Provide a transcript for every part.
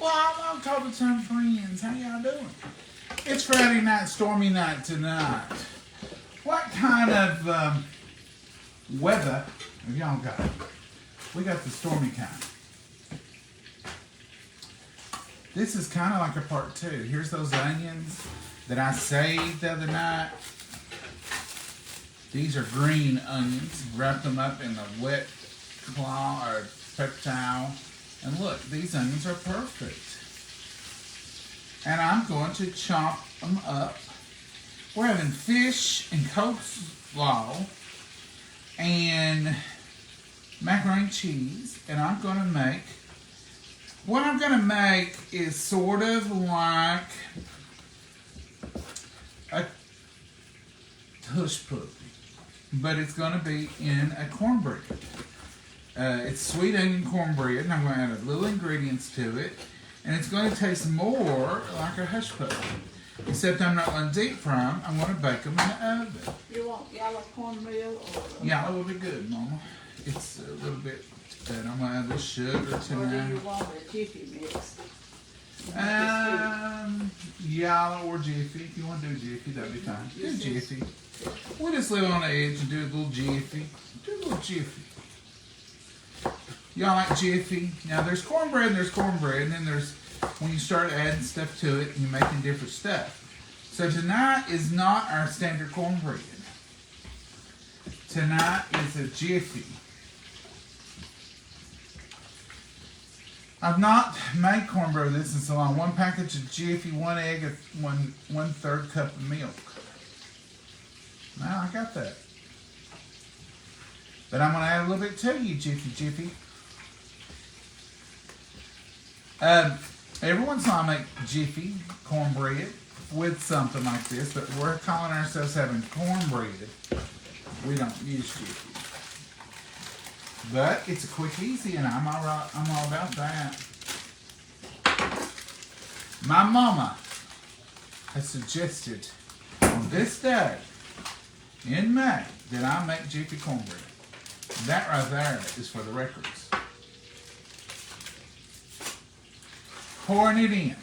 Well, I'm talking to some friends. How y'all doing? It's Friday night, stormy night tonight. What kind of weather have y'all got? We got the stormy kind. This is kind of like a part two. Here's those onions that I saved the other night. These are green onions. Wrapped them up in a wet cloth or paper towel. And look, these onions are perfect. And I'm going to chop them up. We're having fish and coleslaw and macaroni and cheese. And I'm going to make, what I'm going to make is sort of like a hush puppy. But it's going to be in a cornbread. It's sweet onion cornbread, and I'm going to add little ingredients to it. And it's going to taste more like a hush puppy. Except I'm not going to deep fry them. I'm going to bake them in the oven. You want yellow cornmeal or? Yellow will be good, Mama. It's a little bit, and I'm going to add the sugar Or tonight. do you want a Jiffy mix? Yellow or Jiffy. If you want to do Jiffy, that'd be fine. Do Jiffy. We'll just live on the edge and do a little Jiffy. Do a little Jiffy. Y'all like Jiffy? Now there's cornbread and there's cornbread, and then there's when you start adding stuff to it and you're making different stuff. So tonight is not our standard cornbread. Tonight is a Jiffy. I've not made cornbread with this in so long. 1 package of Jiffy, 1 egg, and 1/3 cup of milk. Now I got that. But I'm going to add a little bit to you, Jiffy. Every once in a while I make Jiffy cornbread with something like this, but we're calling ourselves having cornbread. We don't use Jiffy. But it's a quick, easy, and I'm all about that. My mama has suggested on this day in May that I make Jiffy cornbread. That right there is for the records. Pouring it in.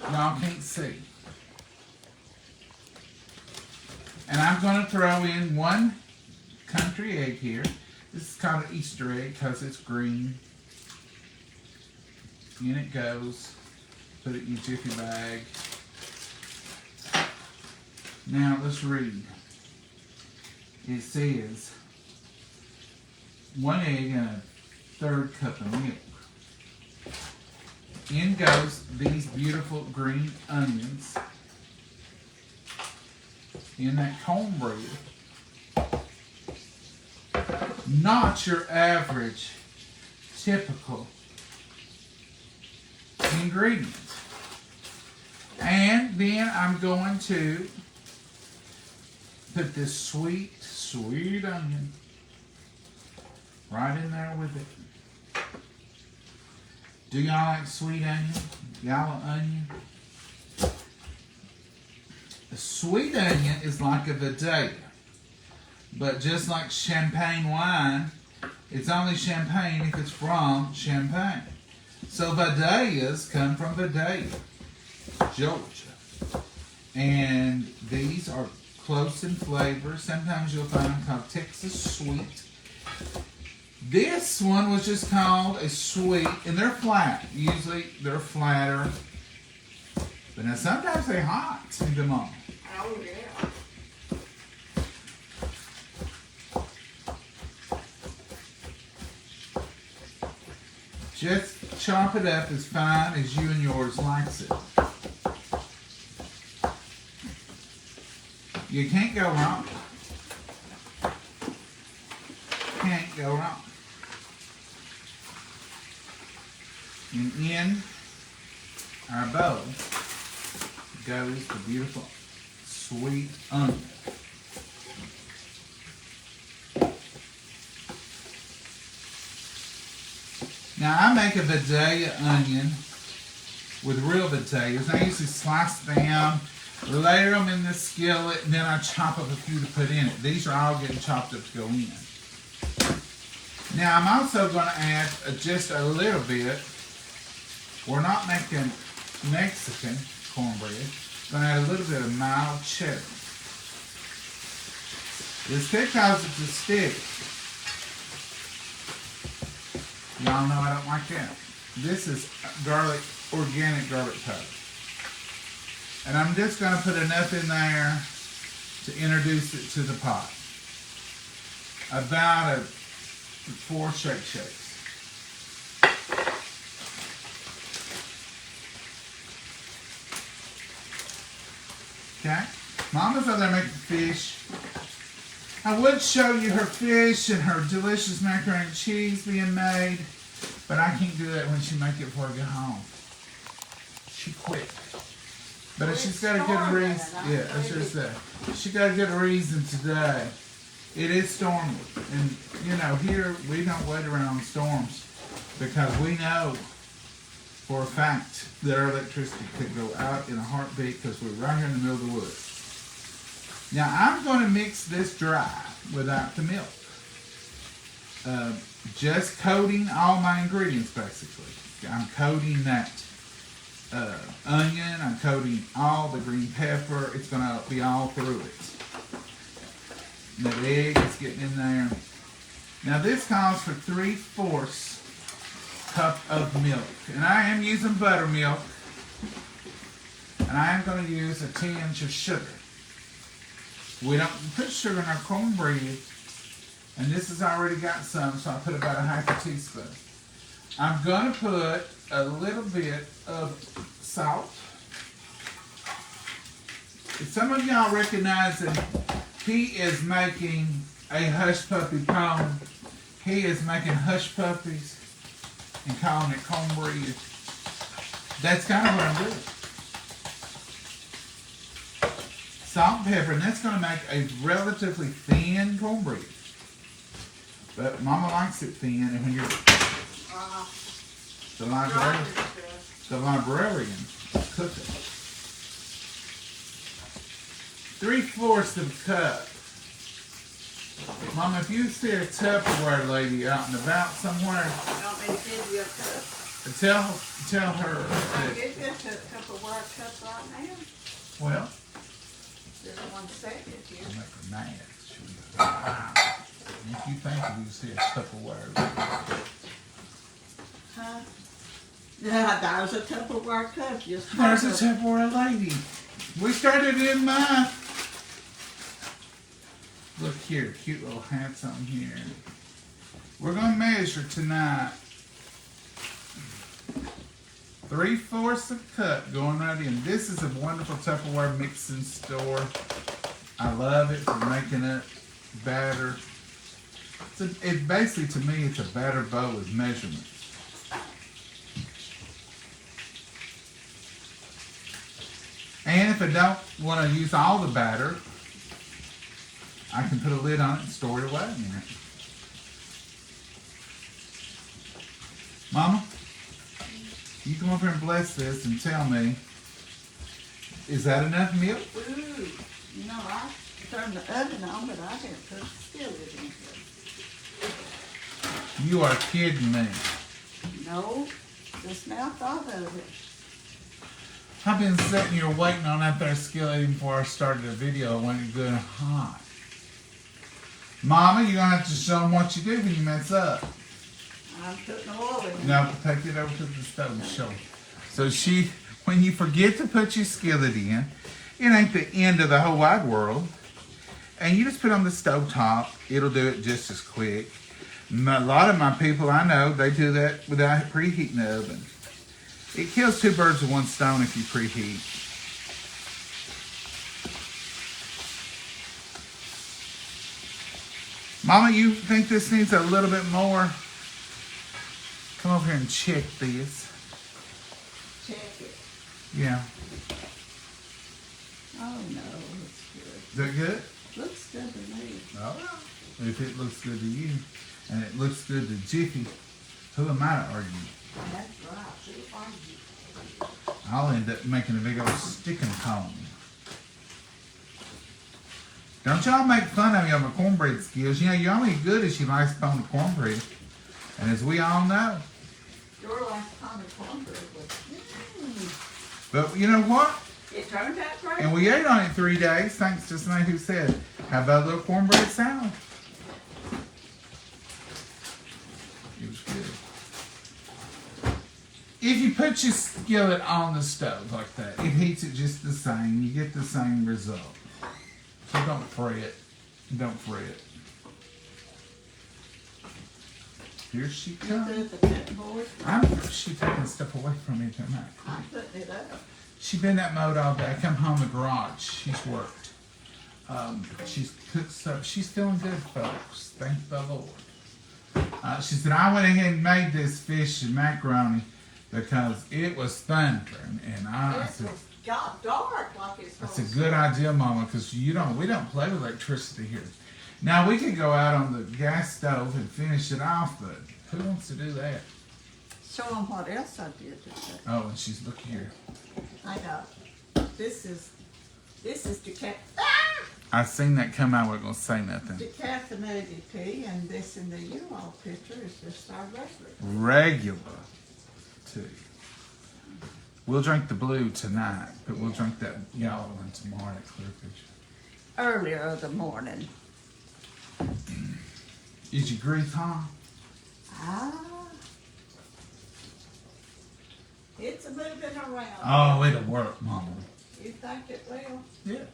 Y'all can't see. And I'm going to throw in 1 country egg here. This is called an Easter egg because it's green. In it goes. Put it in your Jiffy bag. Now let's read. It says 1 egg and 1/3 cup of milk. In goes these beautiful green onions. In that cornbread. Not your average, typical ingredients. And then I'm going to put this sweet, sweet onion right in there with it. Do y'all like sweet onion? Yellow onion? A sweet onion is like a Vidalia. But just like champagne wine, it's only champagne if it's from Champagne. So Vidalias come from Vidalia, Georgia. And these are close in flavor. Sometimes you'll find them called Texas Sweet. This one was just called a sweet, and they're flat. Usually they're flatter. But now sometimes they're hot. See them on. Oh, yeah. Just chop it up as fine as you and yours likes it. You can't go wrong. Can't go wrong. And in our bowl goes the beautiful sweet onion. Now I make a Vidalia onion with real Vidalias. I usually slice them, layer them in the skillet, and then I chop up a few to put in it. These are all getting chopped up to go in. Now I'm also going to add just a little bit. We're not making Mexican cornbread. I'm going to add a little bit of mild cheddar. This could cause it to stick. Y'all know I don't like that. This is garlic, organic garlic powder. And I'm just going to put enough in there to introduce it to the pot. About 4 shakes. Okay? Mama's over there making fish. I would show you her fish and her delicious macaroni and cheese being made, but I can't do that when she make it before I get home. She quit. But if she's got a good reason, yeah, that's just that. She got a good reason today. It is stormy, and you know here we don't wait around storms because we know for a fact that our electricity could go out in a heartbeat because we're right here in the middle of the woods. Now I'm going to mix this dry without the milk. Just coating all my ingredients basically. I'm coating that onion, I'm coating all the green pepper. It's going to be all through it. The egg is getting in there. Now this calls for 3/4 cup of milk. And I am using buttermilk. And I am going to use a tinge of sugar. We don't put sugar in our cornbread. And this has already got some, so I put about 1/2 teaspoon. I'm going to put a little bit of salt. If some of y'all recognize that he is making a hush puppy cone, he is making hush puppies and calling it cornbread. That's kind of what I'm doing. Salt and pepper, and that's going to make a relatively thin cornbread. But Mama likes it thin, and when you're the librarian cooking. 3/4 of a cup. Mama, if you see a Tupperware lady out and about somewhere, Want me to give you a cup? tell her I'll that, give you a Tupperware cup right now. well, Just 1 second I'll here. make her mad. Wow. If you think if you see a Tupperware lady. Huh? Yeah, there's a Tupperware cup. Just There's a Tupperware lady. We started in my... Look here, cute little hats on here. We're going to measure tonight. 3/4 of a cup going right in. This is a wonderful Tupperware mixing store. I love it for making up batter. It basically, to me, it's a batter bowl with measurements. And if I don't want to use all the batter, I can put a lid on it and store it away in it. Mama, you come over here and bless this and tell me, is that enough milk? Ooh, you know, I turned the oven on, but I didn't put the skillet in here. You are kidding me. No, just now thought of it. I've been sitting here waiting on that there skillet even before I started the video. It went good and hot. Mama, you're going to have to show them what you do when you mess up. I'm putting oil in. Now, take it over to the stove and show them. So when you forget to put your skillet in, it ain't the end of the whole wide world. And you just put it on the stove top. It'll do it just as quick. A lot of my people I know, they do that without preheating the oven. It kills 2 birds with 1 stone if you preheat. Mama, you think this needs a little bit more? Come over here and check this. Check it. Yeah. Oh no, it's good. Is that good? Looks good to me. Oh, if it looks good to you, and it looks good to Jiffy, who am I to argue? That's right. Who are you? I'll end up making a big old sticking cone. Don't y'all make fun of me on my cornbread skills. You know, you're only good as you last pound of cornbread. And as we all know. Your last pound of cornbread was, But you know what? it turned out great. And we ate on it 3 days, thanks to somebody who said, how about a little cornbread salad? It was good. If you put your skillet on the stove like that, it heats it just the same. You get the same result. So don't fret. Don't fret. Here she You comes. put the cutting board. She taking stuff away from me tonight. I'm putting it up. She's been in that mode all day. I come home in the garage. She's worked. She's cooked stuff. She's feeling good, folks. Thank the Lord. She said, I went ahead and made this fish and macaroni because it was thundering. And I It said, got dark like it's that's supposed a good idea, Mama, because we don't play with electricity here. Now, we could go out on the gas stove and finish it off, but who wants to do that? Show them what else I did today. Oh, and she's, look here. I got, this is I seen that come out. We're going to say nothing. decaffeinated tea, and this in the U-Haul picture is just our regular. Regular tea. We'll drink the blue tonight, but we'll drink that yellow one tomorrow, that clear picture. Earlier of the morning. Is your grief, huh? Ah. It's a moving around. Oh, it'll work, Mama. You think it will? Yeah.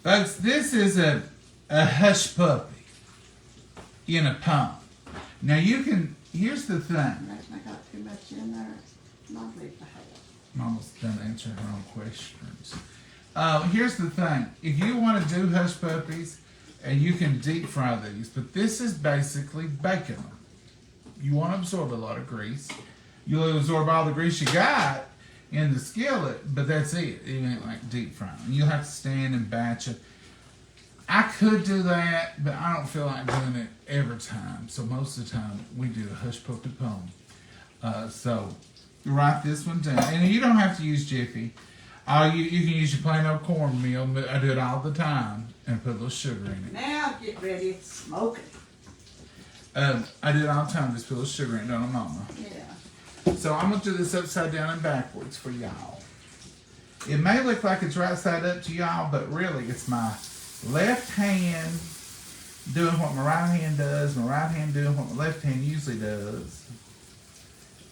Folks, this is a hush puppy in a pump. Now you can, here's the thing. I got too much in there. Not leave the house. Mama's done answering her own questions. Here's the thing. If you want to do hush puppies, and you can deep fry these, but this is basically baking them. You want to absorb a lot of grease. You'll absorb all the grease you got in the skillet, but that's it. It ain't like deep frying. You'll have to stand and batch it. I could do that, but I don't feel like doing it every time. So most of the time, we do a hush puppy poem. So you write this one down, and you don't have to use Jiffy. You can use your plain old cornmeal. But I do it all the time, and put a little sugar in it. Now get ready to smoke it. I do it all the time. Just put a little sugar in it, don't I, Mama? Yeah. So I'm gonna do this upside down and backwards for y'all. It may look like it's right side up to y'all, but really it's my left hand doing what my right hand does, my right hand doing what my left hand usually does.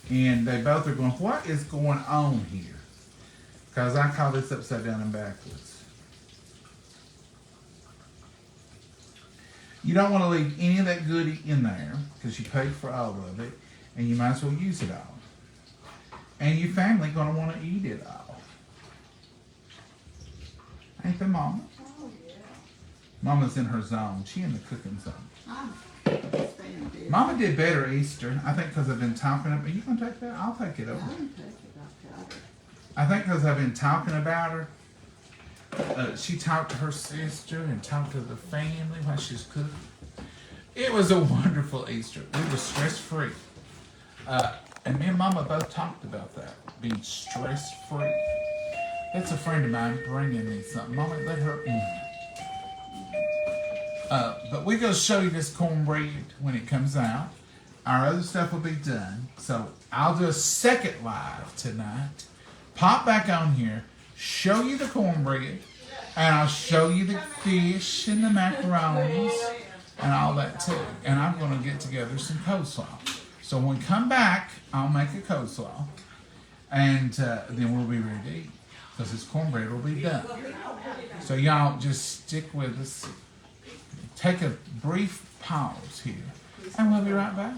And they both are going, what is going on here? Because I call this upside down and backwards. You don't want to leave any of that goodie in there because you paid for all of it, and you might as well use it all. And your family going to want to eat it all. Ain't the mama? Oh, yeah. Mama's in her zone. She in the cooking zone. I'm staying busy. Mama did better Easter. I think because I've been talking about. Are you going to take that? I'll take it over. I can take it. I'll got it. I think because I've been talking about her. She talked to her sister and talked to the family while she's cooking. It was a wonderful Easter. We were stress-free. And me and Mama both talked about that, being stress-free. That's a friend of mine bringing me something. Mama, let her in. But we're going to show you this cornbread when it comes out. Our other stuff will be done. So I'll do a second live tonight. Pop back on here, show you the cornbread, and I'll show you the fish and the macaronis and all that too. And I'm going to get together some coleslaw. So when we come back, I'll make a coleslaw, and then we'll be ready to eat because this cornbread will be done. So y'all just stick with us. Take a brief pause here, and we'll be right back.